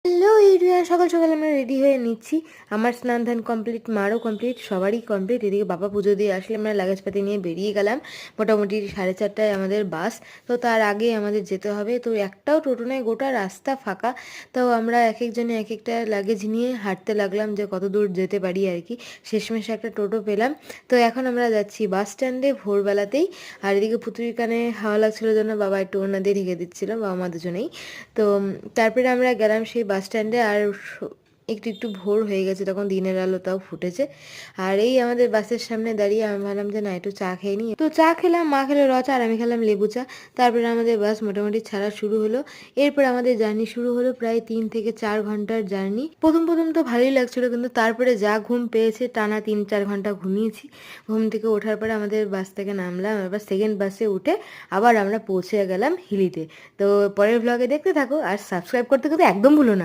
Hello everyone, সকাল সকাল আমরা রেডি হয়ে নিচ্ছি। আমার স্নান ধান কমপ্লিট, মারও কমপ্লিট, সবারই কমপ্লিট। এদিকে বাবা পুজো দিয়ে আসলে আমরা লাগেজপাতি নিয়ে বেরিয়ে গেলাম। মোটামুটি 4:30টায় আমাদের বাস। তো তার আগে আমাদের যেতে হবে। তো একটাও টোটো নেই, গোটা রাস্তা ফাঁকা। তো আমরা এক একজনে এক একটা লাগেজ নিয়ে হাঁটতে লাগলাম যে কত দূর যেতে পারি আর কি। শেষমেশ একটা টোটো পেলাম। তো এখন আমরা যাচ্ছি বাস স্ট্যান্ডে ভোরবেলাতেই। আর এদিকে পুতুলির কানে হাওয়া লাগছিল জন্য বাবা একটু ওনাদের ঢেকে দিচ্ছিল, বাবা মা দুজনেই। তো তারপরে আমরা গেলাম সেই বাস স্ট্যান্ডে। আর একটু একটু ভোর হয়ে গেছে, তখন দিনের আলোটাও ফুটেছে। আর এই আমাদের বাসের সামনে দাঁড়িয়ে আমি ভাবলাম যে না, একটু চা খেয়ে নিই। তো চা খেলাম, মা খেলো র চা আর আমি খেলাম লেবু চা। তারপরে আমাদের বাস মোটামুটি ছাড়া শুরু হলো। এরপর আমাদের জার্নি শুরু হলো, প্রায় 3 থেকে 4 ঘন্টার জার্নি। প্রথম প্রথম তো ভালোই লাগছিল, কিন্তু তারপরে যা ঘুম পেয়েছে, টানা 3-4 ঘন্টা ঘুমিয়েছি। ঘুম থেকে ওঠার পরে আমাদের বাস থেকে নামলাম, এবার সেকেন্ড বাসে উঠে আবার আমরা পৌঁছে গেলাম হিলিতে। তো পরের ব্লগে দেখতে থাকো আর সাবস্ক্রাইব করতে কিন্তু একদম ভুলো না।